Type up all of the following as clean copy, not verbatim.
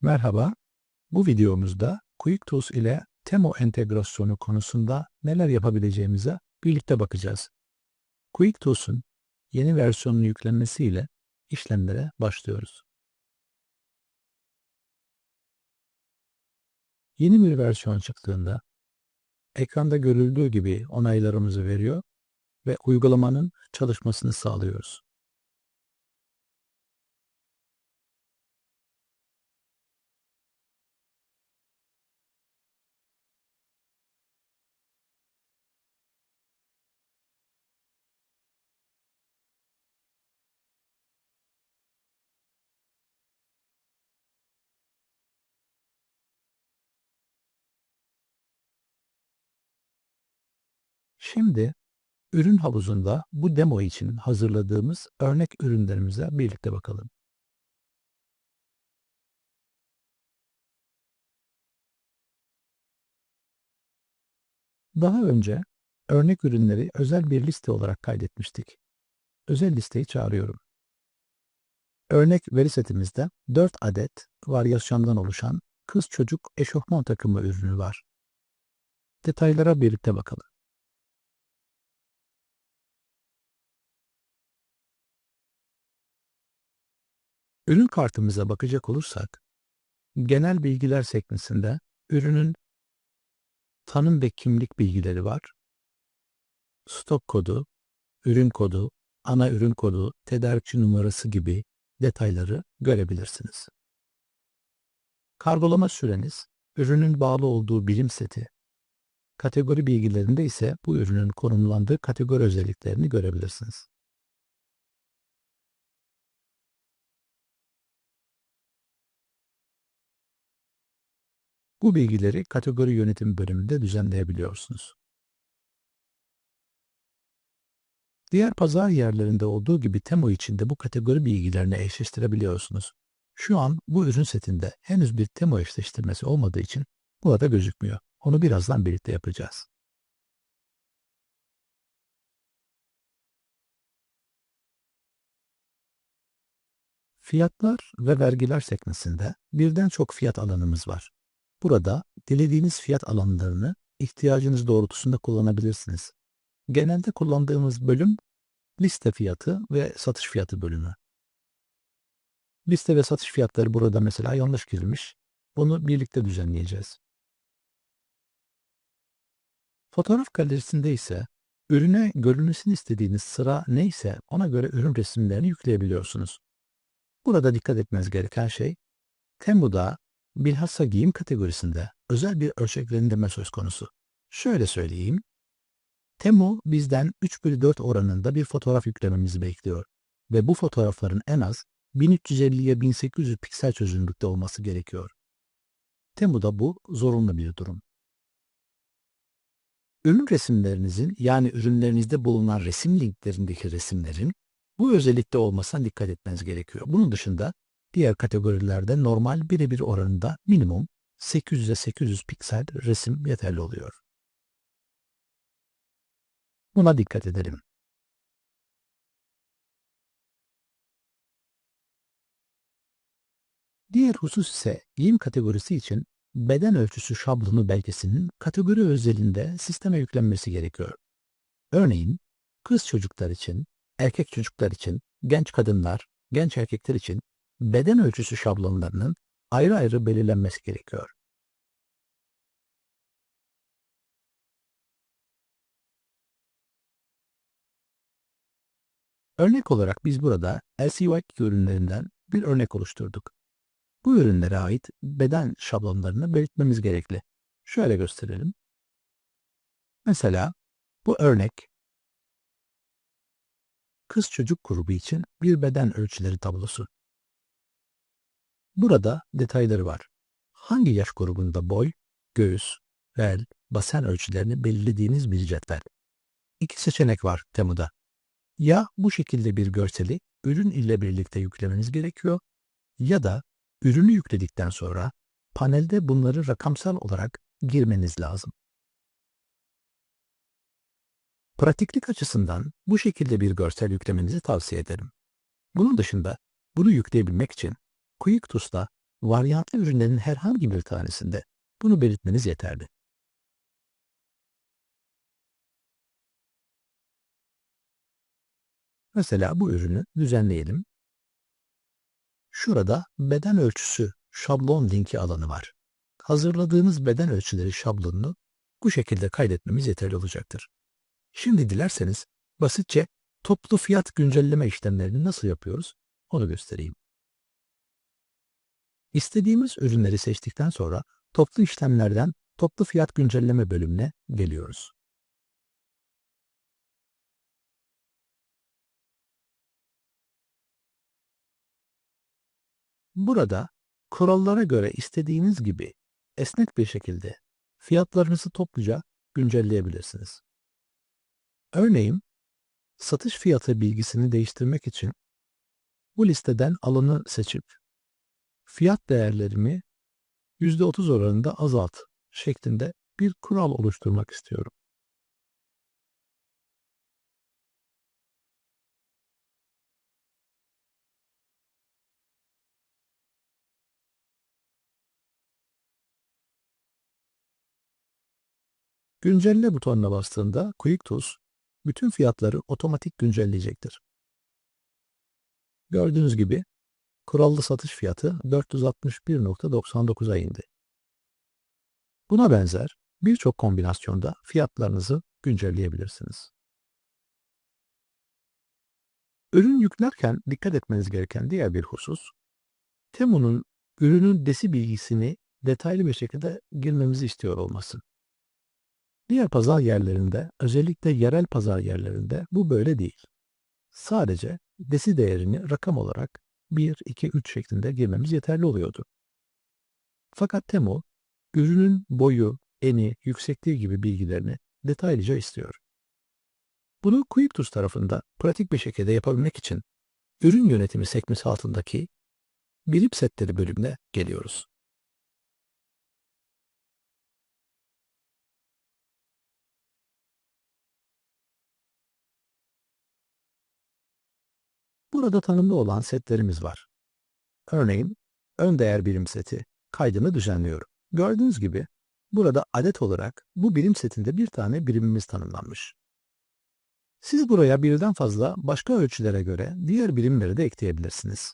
Merhaba, bu videomuzda QuickTools ile Temu entegrasyonu konusunda neler yapabileceğimize birlikte bakacağız. QuickTools'un yeni versiyonunu yüklenmesiyle işlemlere başlıyoruz. Yeni bir versiyon çıktığında ekranda görüldüğü gibi onaylarımızı veriyor ve uygulamanın çalışmasını sağlıyoruz. Şimdi ürün havuzunda bu demo için hazırladığımız örnek ürünlerimize birlikte bakalım. Daha önce örnek ürünleri özel bir liste olarak kaydetmiştik. Özel listeyi çağırıyorum. Örnek veri setimizde 4 adet varyasyondan oluşan kız çocuk eşofman takımı ürünü var. Detaylara birlikte bakalım. Ürün kartımıza bakacak olursak, genel bilgiler sekmesinde ürünün tanım ve kimlik bilgileri var. Stok kodu, ürün kodu, ana ürün kodu, tedarikçi numarası gibi detayları görebilirsiniz. Kargolama süreniz, ürünün bağlı olduğu birim seti, kategori bilgilerinde ise bu ürünün konumlandığı kategori özelliklerini görebilirsiniz. Bu bilgileri kategori yönetim bölümünde düzenleyebiliyorsunuz. Diğer pazar yerlerinde olduğu gibi Temu için de bu kategori bilgilerini eşleştirebiliyorsunuz. Şu an bu ürün setinde henüz bir Temu eşleştirmesi olmadığı için burada gözükmüyor. Onu birazdan birlikte yapacağız. Fiyatlar ve vergiler sekmesinde birden çok fiyat alanımız var. Burada dilediğiniz fiyat alanlarını ihtiyacınız doğrultusunda kullanabilirsiniz. Genelde kullandığımız bölüm liste fiyatı ve satış fiyatı bölümü. Liste ve satış fiyatları burada mesela yanlış girilmiş. Bunu birlikte düzenleyeceğiz. Fotoğraf galerisinde ise ürüne görülmesini istediğiniz sıra neyse ona göre ürün resimlerini yükleyebiliyorsunuz. Burada dikkat etmeniz gereken şey, Temu'da bilhassa giyim kategorisinde özel bir ölçeklendirme söz konusu. Şöyle söyleyeyim, Temu bizden 3/4 oranında bir fotoğraf yüklememizi bekliyor ve bu fotoğrafların en az 1350'ye 1800 piksel çözünürlükte olması gerekiyor. Temu'da bu zorunlu bir durum. Ürün resimlerinizin yani ürünlerinizde bulunan resim linklerindeki resimlerin bu özellikte olmasına dikkat etmeniz gerekiyor. Bunun dışında diğer kategorilerde normal birebir oranında minimum 800'e 800 piksel resim yeterli oluyor. Buna dikkat edelim. Diğer husus ise giyim kategorisi için beden ölçüsü şablonu belgesinin kategori özelinde sisteme yüklenmesi gerekiyor. Örneğin kız çocuklar için, erkek çocuklar için, genç kadınlar, genç erkekler için beden ölçüsü şablonlarının ayrı ayrı belirlenmesi gerekiyor. Örnek olarak biz burada LCY ürünlerinden bir örnek oluşturduk. Bu ürünlere ait beden şablonlarını belirtmemiz gerekli. Şöyle gösterelim. Mesela bu örnek kız çocuk grubu için bir beden ölçüleri tablosu. Burada detayları var. Hangi yaş grubunda boy, göğüs, bel, basen ölçülerini belirlediğiniz bir cetvel. İki seçenek var Temu'da. Ya bu şekilde bir görseli ürün ile birlikte yüklemeniz gerekiyor ya da ürünü yükledikten sonra panelde bunları rakamsal olarak girmeniz lazım. Pratiklik açısından bu şekilde bir görsel yüklemenizi tavsiye ederim. Bunun dışında bunu yükleyebilmek için QuickTools'ta varyantlı ürünlerin herhangi bir tanesinde bunu belirtmeniz yeterli. Mesela bu ürünü düzenleyelim. Şurada beden ölçüsü şablon linki alanı var. Hazırladığımız beden ölçüleri şablonunu bu şekilde kaydetmemiz yeterli olacaktır. Şimdi dilerseniz basitçe toplu fiyat güncelleme işlemlerini nasıl yapıyoruz onu göstereyim. İstediğimiz ürünleri seçtikten sonra toplu işlemlerden toplu fiyat güncelleme bölümüne geliyoruz. Burada kurallara göre istediğiniz gibi esnek bir şekilde fiyatlarınızı topluca güncelleyebilirsiniz. Örneğin satış fiyatı bilgisini değiştirmek için bu listeden alanı seçip fiyat değerlerimi %30 oranında azalt şeklinde bir kural oluşturmak istiyorum. Güncelle butonuna bastığında QuickTools bütün fiyatları otomatik güncelleyecektir. Gördüğünüz gibi kurallı satış fiyatı 461,99'a indi. Buna benzer birçok kombinasyonda fiyatlarınızı güncelleyebilirsiniz. Ürün yüklerken dikkat etmeniz gereken diğer bir husus, Temu'nun ürünün desi bilgisini detaylı bir şekilde girmemizi istiyor olması. Diğer pazar yerlerinde, özellikle yerel pazar yerlerinde bu böyle değil. Sadece desi değerini rakam olarak 1, 2, 3 şeklinde girmemiz yeterli oluyordu. Fakat Temu, ürünün boyu, eni, yüksekliği gibi bilgilerini detaylıca istiyor. Bunu QuickTools tarafında pratik bir şekilde yapabilmek için ürün yönetimi sekmesi altındaki birim setleri bölümüne geliyoruz. Burada tanımlı olan setlerimiz var. Örneğin ön değer birim seti kaydını düzenliyorum. Gördüğünüz gibi burada adet olarak bu birim setinde bir tane birimimiz tanımlanmış. Siz buraya birden fazla başka ölçülere göre diğer birimleri de ekleyebilirsiniz.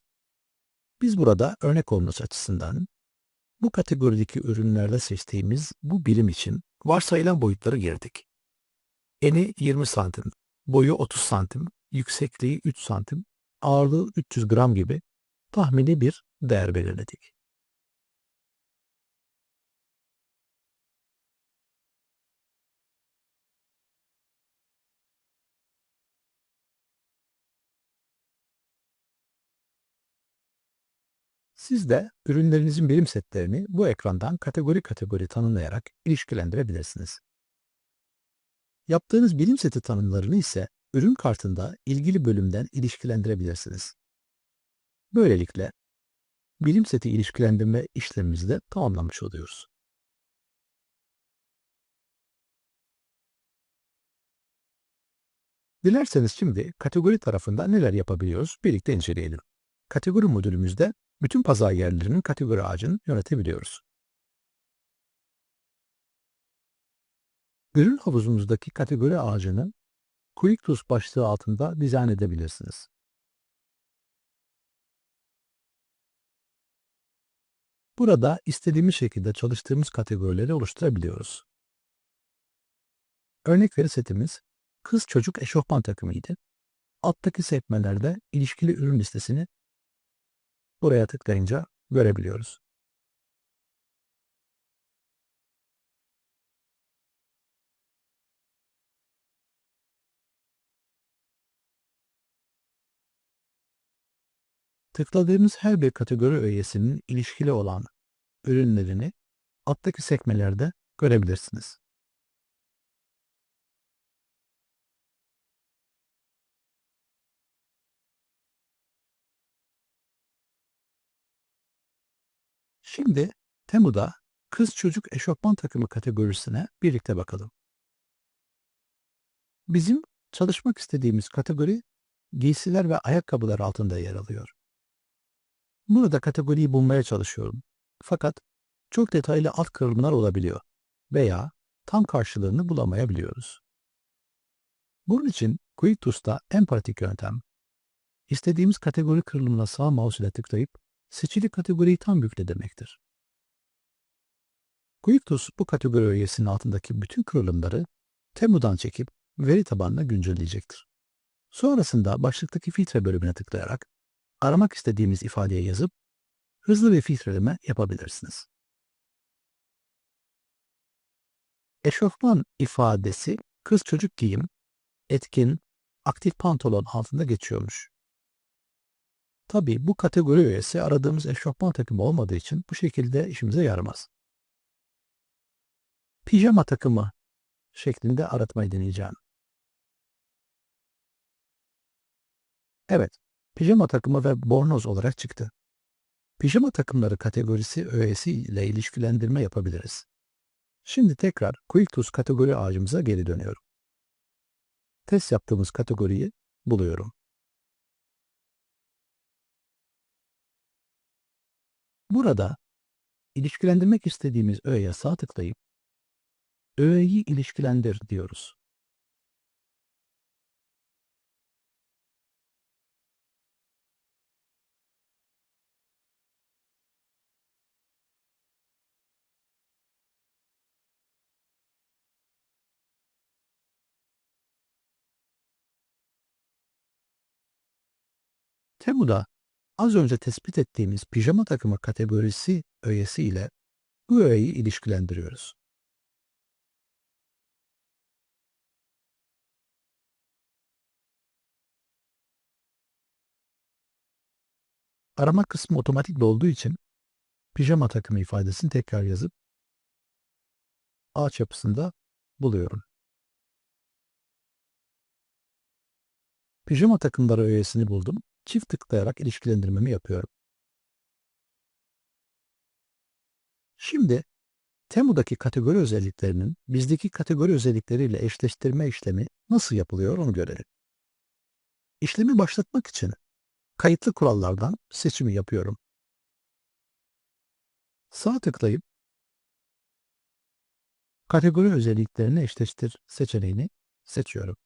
Biz burada örnek olması açısından bu kategorideki ürünlerde seçtiğimiz bu birim için varsayılan boyutları girdik. Eni 20 santim, boyu 30 santim, yüksekliği 3 santim, ağırlığı 300 gram gibi tahmini bir değer belirledik. Siz de ürünlerinizin birim setlerini bu ekrandan kategori kategori tanımlayarak ilişkilendirebilirsiniz. Yaptığınız birim seti tanımlarını ise ürün kartında ilgili bölümden ilişkilendirebilirsiniz. Böylelikle birim seti ilişkilendirme işlemimizi de tamamlamış oluyoruz. Dilerseniz şimdi kategori tarafında neler yapabiliyoruz birlikte inceleyelim. Kategori modülümüzde bütün pazar yerlerinin kategori ağacını yönetebiliyoruz. Ürün havuzumuzdaki kategori ağacını QuickTools başlığı altında dizayn edebilirsiniz. Burada istediğimiz şekilde çalıştığımız kategorileri oluşturabiliyoruz. Örnek veri setimiz kız çocuk eşofman takımıydı. Alttaki sekmelerde ilişkili ürün listesini buraya tıklayınca görebiliyoruz. Tıkladığımız her bir kategori öğesinin ilişkili olan ürünlerini alttaki sekmelerde görebilirsiniz. Şimdi Temu'da kız çocuk eşofman takımı kategorisine birlikte bakalım. Bizim çalışmak istediğimiz kategori giysiler ve ayakkabılar altında yer alıyor. Burada kategoriyi bulmaya çalışıyorum. Fakat çok detaylı alt kırılımlar olabiliyor veya tam karşılığını bulamayabiliyoruz. Bunun için QuickTools'ta en pratik yöntem, istediğimiz kategori kırılımına sağ mouse ile tıklayıp seçili kategoriyi tam yükle demektir. QuickTools bu kategori öğesinin altındaki bütün kırılımları Temu'dan çekip veri tabanına güncelleyecektir. Sonrasında başlıktaki filtre bölümüne tıklayarak aramak istediğimiz ifadeyi yazıp hızlı bir filtreleme yapabilirsiniz. Eşofman ifadesi kız çocuk giyim, etkin, aktif pantolon altında geçiyormuş. Tabii bu kategori üyesi aradığımız eşofman takımı olmadığı için bu şekilde işimize yaramaz. Pijama takımı şeklinde aratmayı deneyeceğim. Evet, pijama takımı ve bornoz olarak çıktı. Pijama takımları kategorisi öğesi ile ilişkilendirme yapabiliriz. Şimdi tekrar QuickTools kategori ağacımıza geri dönüyorum. Test yaptığımız kategoriyi buluyorum. Burada ilişkilendirmek istediğimiz öğeye sağ tıklayıp öğeyi ilişkilendir diyoruz. Temu'da az önce tespit ettiğimiz pijama takımı kategorisi öğesi ile bu öğeyi ilişkilendiriyoruz. Arama kısmı otomatik olduğu için pijama takımı ifadesini tekrar yazıp ağaç yapısında buluyorum. Pijama takımları öğesini buldum. Çift tıklayarak ilişkilendirmemi yapıyorum. Şimdi Temu'daki kategori özelliklerinin bizdeki kategori özellikleriyle eşleştirme işlemi nasıl yapılıyor onu görelim. İşlemi başlatmak için kayıtlı kurallardan seçimi yapıyorum. Sağ tıklayıp kategori özelliklerini eşleştir seçeneğini seçiyorum.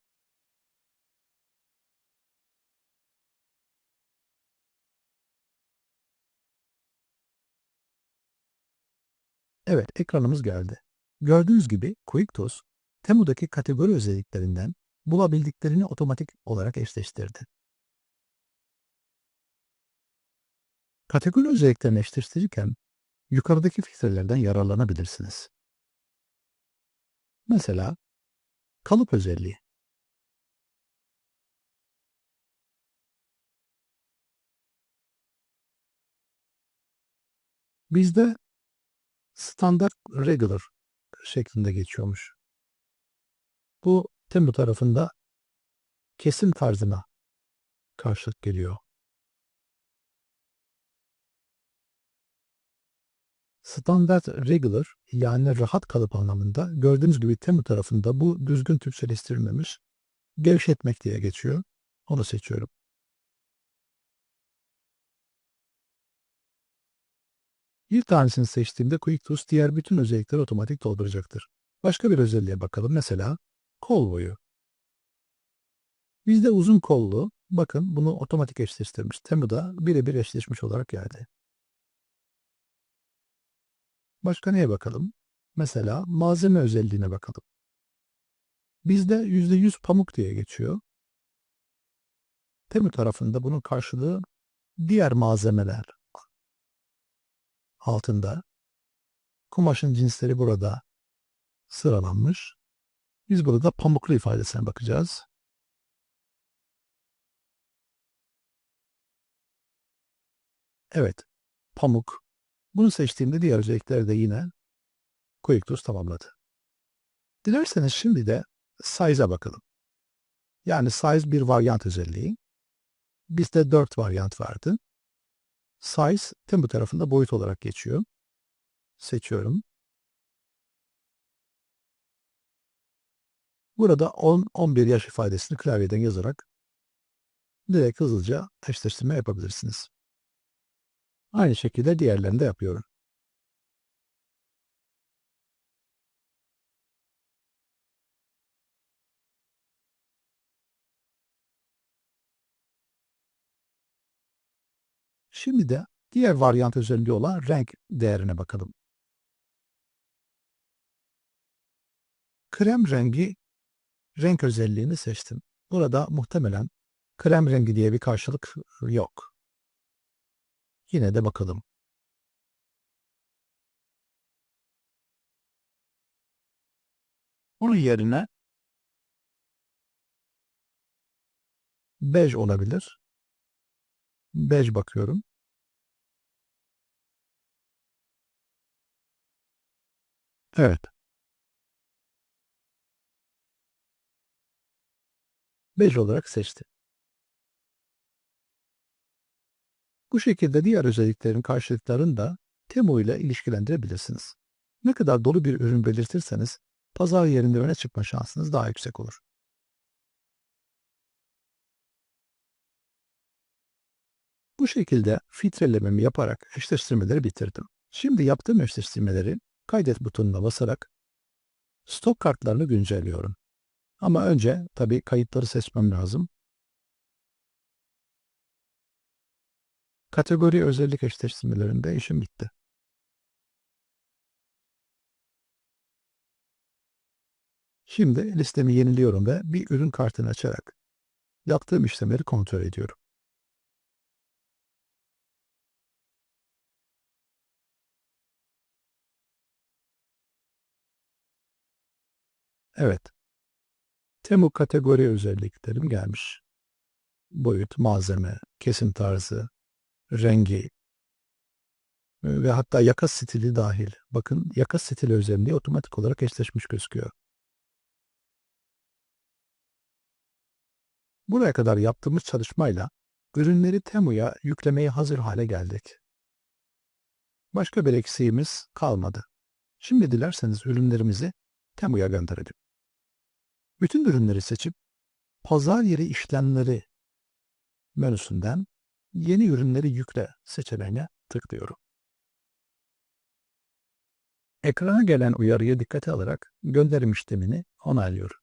Evet, ekranımız geldi. Gördüğünüz gibi QuickTools, Temu'daki kategori özelliklerinden bulabildiklerini otomatik olarak eşleştirdi. Kategori özelliklerini eşleştirirken yukarıdaki filtrelerden yararlanabilirsiniz. Mesela kalıp özelliği. Bizde standart regular şeklinde geçiyormuş. Bu Temu tarafında kesim tarzına karşılık geliyor. Standart regular yani rahat kalıp anlamında gördüğünüz gibi Temu tarafında bu düzgün Türkçeleştirilmemiş gevşetmek diye geçiyor. Onu seçiyorum. Bir tanesini seçtiğimde QuickTools diğer bütün özellikleri otomatik dolduracaktır. Başka bir özelliğe bakalım. Mesela kol boyu. Bizde uzun kollu. Bakın bunu otomatik eşleştirmiş. Temu'da birebir eşleşmiş olarak geldi. Başka neye bakalım? Mesela malzeme özelliğine bakalım. Bizde %100 pamuk diye geçiyor. Temu tarafında bunun karşılığı diğer malzemeler altında. Kumaşın cinsleri burada sıralanmış. Biz burada pamuklu ifadesine bakacağız. Evet, pamuk. Bunu seçtiğimde diğer özellikleri de yine QuickTools tamamladı. Dilerseniz şimdi de size'a bakalım. Yani size bir varyant özelliği. Bizde 4 varyant vardı. Size Temu tarafında boyut olarak geçiyor. Seçiyorum. Burada 10-11 yaş ifadesini klavyeden yazarak direkt hızlıca eşleştirme yapabilirsiniz. Aynı şekilde diğerlerini de yapıyorum. Şimdi de diğer varyant özelliği olan renk değerine bakalım. Krem rengi renk özelliğini seçtim. Burada muhtemelen krem rengi diye bir karşılık yok. Yine de bakalım. Onun yerine bej olabilir. Bej bakıyorum. Evet, bej olarak seçti. Bu şekilde diğer özelliklerin karşılıklarını da Temu ile ilişkilendirebilirsiniz. Ne kadar dolu bir ürün belirtirseniz pazar yerinde öne çıkma şansınız daha yüksek olur. Bu şekilde filtrelememi yaparak eşleştirmeleri bitirdim. Şimdi yaptığım eşleştirmeleri kaydet butonuna basarak stok kartlarını güncelliyorum. Ama önce tabii kayıtları seçmem lazım. Kategori özellik eşleştirmelerinde işim bitti. Şimdi listemi yeniliyorum ve bir ürün kartını açarak yaptığım işlemleri kontrol ediyorum. Evet, Temu kategori özelliklerim gelmiş. Boyut, malzeme, kesim tarzı, rengi ve hatta yaka stili dahil. Bakın yaka stili özelliği otomatik olarak eşleşmiş gözüküyor. Buraya kadar yaptığımız çalışmayla ürünleri Temu'ya yüklemeye hazır hale geldik. Başka bir eksiğimiz kalmadı. Şimdi dilerseniz ürünlerimizi Temu'ya gönderelim. Bütün ürünleri seçip pazar yeri işlemleri menüsünden yeni ürünleri yükle seçeneğine tıklıyorum. Ekrana gelen uyarıya dikkate alarak gönderim işlemini onaylıyorum.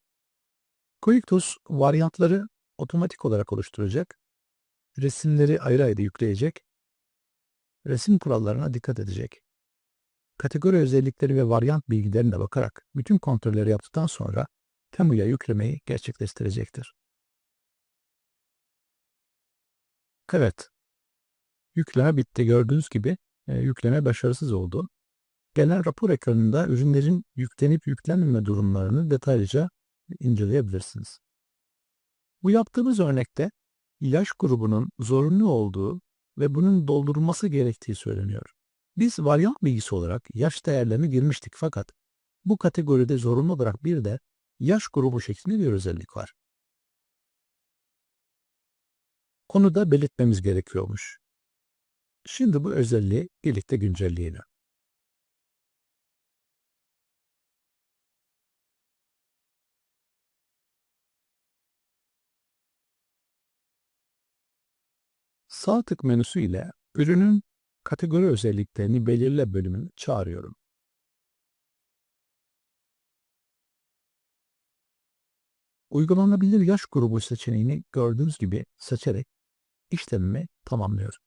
QuickTools varyantları otomatik olarak oluşturacak, resimleri ayrı ayrı yükleyecek, resim kurallarına dikkat edecek. Kategori özellikleri ve varyant bilgilerine bakarak bütün kontrolleri yaptıktan sonra Temu'ya yüklemeyi gerçekleştirecektir. Evet, yükleme bitti. Gördüğünüz gibi yükleme başarısız oldu. Gelen rapor ekranında ürünlerin yüklenip yüklenmeme durumlarını detaylıca inceleyebilirsiniz. Bu yaptığımız örnekte yaş grubunun zorunlu olduğu ve bunun doldurulması gerektiği söyleniyor. Biz varyant bilgisi olarak yaş değerlerini girmiştik fakat bu kategoride zorunlu olarak bir de yaş grubu şeklinde bir özellik var. Konuda belirtmemiz gerekiyormuş. Şimdi bu özelliği birlikte güncelleyelim. Sağ tık menüsü ile ürünün kategori özelliklerini belirle bölümünü çağırıyorum. Uygulanabilir yaş grubu seçeneğini gördüğünüz gibi seçerek işlemimi tamamlıyorum.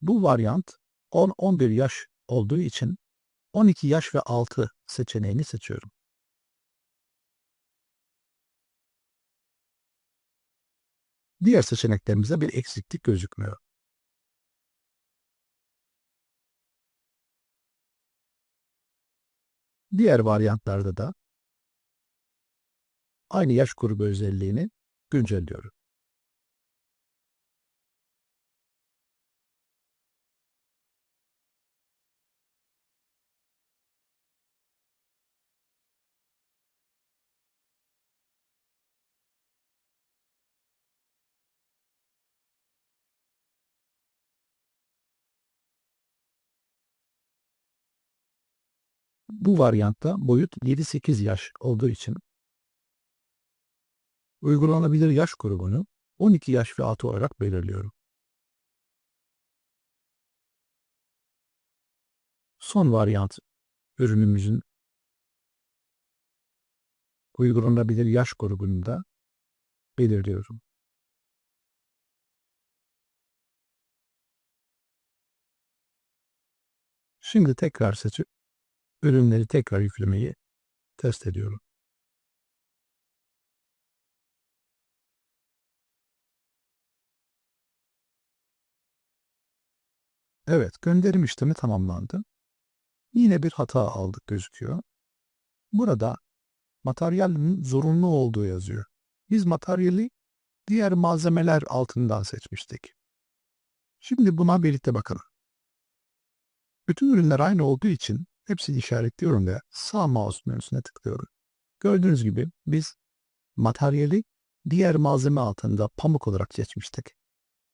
Bu varyant 10-11 yaş olduğu için 12 yaş ve altı seçeneğini seçiyorum. Diğer seçeneklerimizde bir eksiklik gözükmüyor. Diğer varyantlarda da aynı yaş grubu özelliğini güncelliyorum. Bu varyantta boyut 7-8 yaş olduğu için uygulanabilir yaş grubunu 12 yaş ve altı olarak belirliyorum. Son varyant ürünümüzün uygulanabilir yaş grubunu da belirliyorum. Şimdi tekrar seçip ürünleri tekrar yüklemeyi test ediyorum. Evet, gönderim işlemi tamamlandı. Yine bir hata aldık gözüküyor. Burada materyalin zorunlu olduğu yazıyor. Biz materyali diğer malzemeler altından seçmiştik. Şimdi buna birlikte bakalım. Bütün ürünler aynı olduğu için hepsini işaretliyorum ve sağ mouse menüsüne tıklıyorum. Gördüğünüz gibi biz materyali diğer malzeme altında pamuk olarak seçmiştik.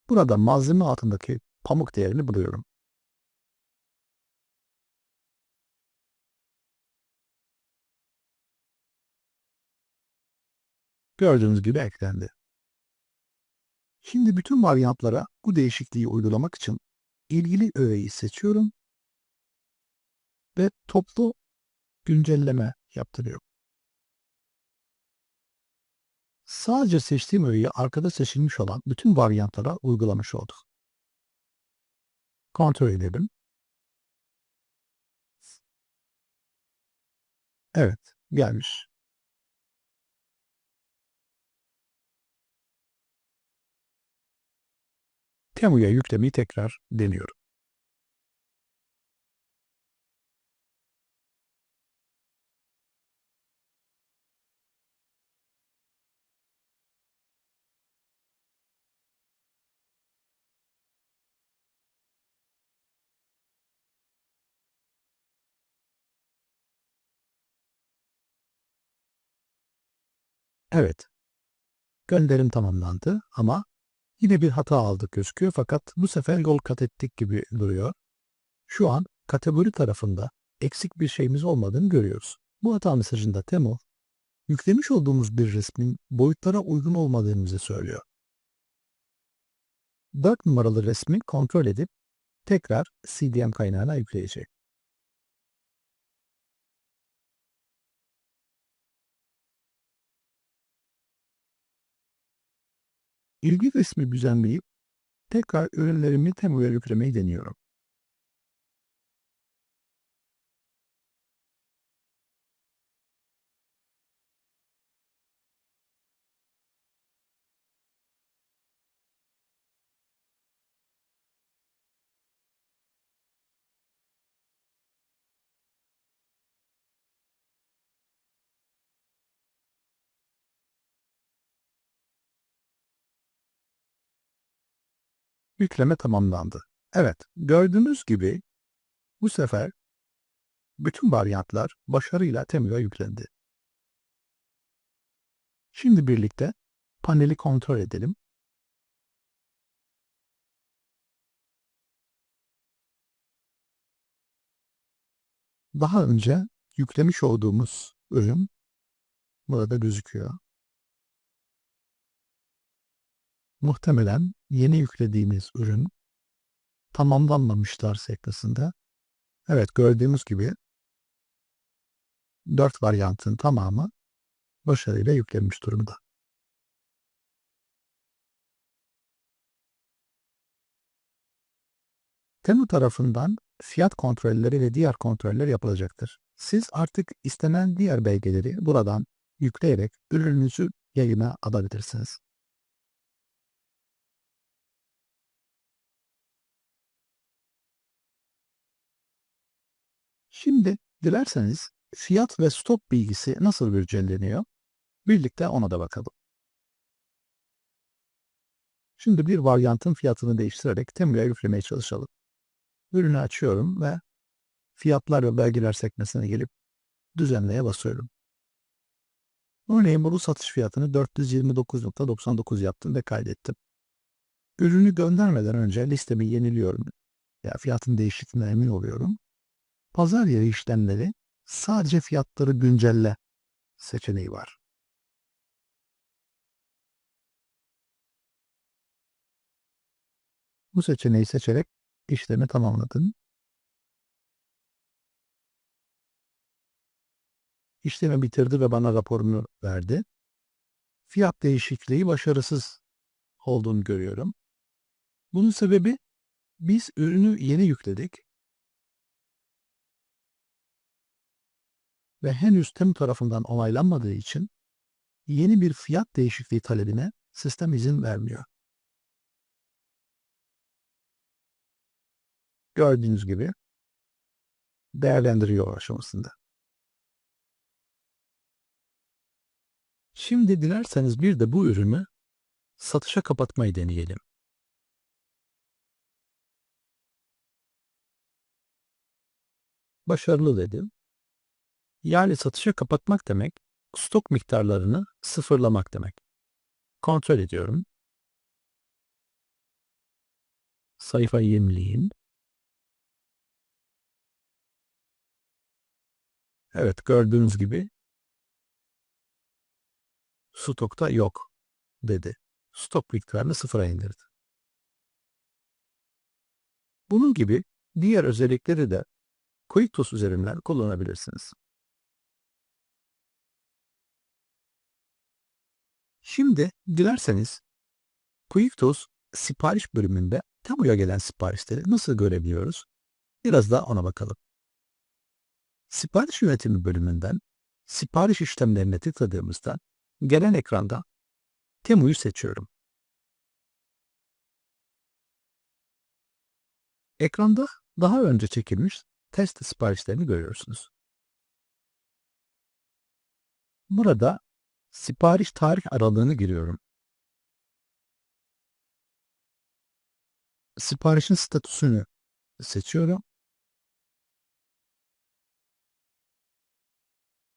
Burada malzeme altındaki pamuk değerini buluyorum. Gördüğünüz gibi eklendi. Şimdi bütün varyantlara bu değişikliği uygulamak için ilgili öğeyi seçiyorum ve toplu güncelleme yaptırıyorum. Sadece seçtiğim öğeyi arkada seçilmiş olan bütün varyantlara uygulamış olduk. Kontrol edelim. Evet, gelmiş. Temu'ya yüklemeyi tekrar deniyorum. Evet, gönderim tamamlandı ama yine bir hata aldık gözüküyor fakat bu sefer yol kat ettik gibi duruyor. Şu an kategori tarafında eksik bir şeyimiz olmadığını görüyoruz. Bu hata mesajında Temu, yüklemiş olduğumuz bir resmin boyutlara uygun olmadığını bize söylüyor. 4 numaralı resmi kontrol edip tekrar CDM kaynağına yükleyecek. İlgi resmi düzenleyip tekrar ürünlerimi Temu'ya yüklemeyi deniyorum. Yükleme tamamlandı. Evet, gördüğünüz gibi bu sefer bütün varyantlar başarıyla Temu'ya yüklendi. Şimdi birlikte paneli kontrol edelim. Daha önce yüklemiş olduğumuz ürün burada gözüküyor. Muhtemelen yeni yüklediğimiz ürün tamamlanmamışlar sekmesinde. Evet, gördüğümüz gibi 4 varyantın tamamı başarıyla yüklenmiş durumda. Temu tarafından fiyat kontrolleri ve diğer kontroller yapılacaktır. Siz artık istenen diğer belgeleri buradan yükleyerek ürününüzü yayına alabilirsiniz. Şimdi dilerseniz fiyat ve stok bilgisi nasıl güncelleniyor? Birlikte ona da bakalım. Şimdi bir varyantın fiyatını değiştirerek Temu'ya yüklemeye çalışalım. Ürünü açıyorum ve fiyatlar ve belgeler sekmesine gelip düzenleye basıyorum. Örneğin bunu satış fiyatını 429,99 yaptım ve kaydettim. Ürünü göndermeden önce listemi yeniliyorum. Ya fiyatın değişikliğinden emin oluyorum. Pazar yeri işlemleri sadece fiyatları güncelle seçeneği var. Bu seçeneği seçerek işlemi tamamladın. İşlemi bitirdi ve bana raporunu verdi. Fiyat değişikliği başarısız olduğunu görüyorum. Bunun sebebi biz ürünü yeni yükledik ve henüz TEM tarafından onaylanmadığı için yeni bir fiyat değişikliği talebine sistem izin vermiyor. Gördüğünüz gibi değerlendiriyor aşamasında. Şimdi dilerseniz bir de bu ürünü satışa kapatmayı deneyelim. Başarılı dedim. Yani satışa kapatmak demek, stok miktarlarını sıfırlamak demek. Kontrol ediyorum. Sayfayı yenileyim. Evet, gördüğünüz gibi stokta yok dedi. Stok miktarını sıfıra indirdi. Bunun gibi diğer özellikleri de QuickTools üzerinden kullanabilirsiniz. Şimdi dilerseniz QuickTools sipariş bölümünde Temu'ya gelen siparişleri nasıl görebiliyoruz? Biraz da ona bakalım. Sipariş yönetimi bölümünden sipariş işlemlerine tıkladığımızda gelen ekranda Temu'yu seçiyorum. Ekranda daha önce çekilmiş test siparişlerini görüyorsunuz. Burada sipariş tarih aralığını giriyorum. Siparişin statüsünü seçiyorum.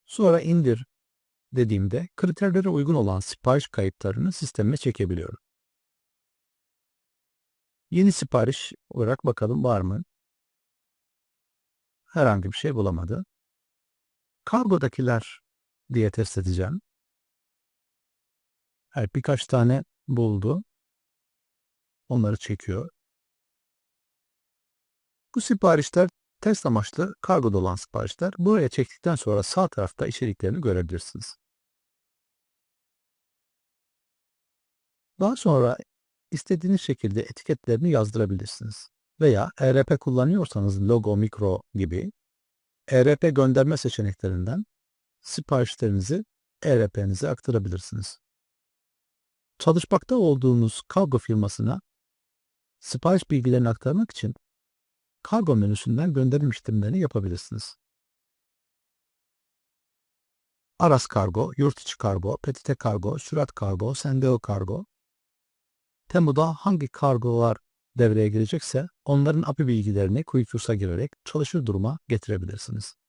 Sonra indir dediğimde kriterlere uygun olan sipariş kayıtlarını sisteme çekebiliyorum. Yeni sipariş olarak bakalım var mı? Herhangi bir şey bulamadı. Kargodakiler diye test edeceğim. Evet, birkaç tane buldu. Onları çekiyor. Bu siparişler test amaçlı kargoda olan siparişler. Buraya çektikten sonra sağ tarafta içeriklerini görebilirsiniz. Daha sonra istediğiniz şekilde etiketlerini yazdırabilirsiniz. Veya ERP kullanıyorsanız logo, mikro gibi ERP gönderme seçeneklerinden siparişlerinizi ERP'nize aktarabilirsiniz. Çalışmakta olduğunuz kargo firmasına sipariş bilgilerini aktarmak için kargo menüsünden gönderim işlemlerini yapabilirsiniz. Aras Kargo, Yurt içi Kargo, PTT Kargo, Sürat Kargo, Sendeo Kargo. Temu'da hangi kargolar devreye girecekse onların API bilgilerini QuickBook'a girerek çalışır duruma getirebilirsiniz.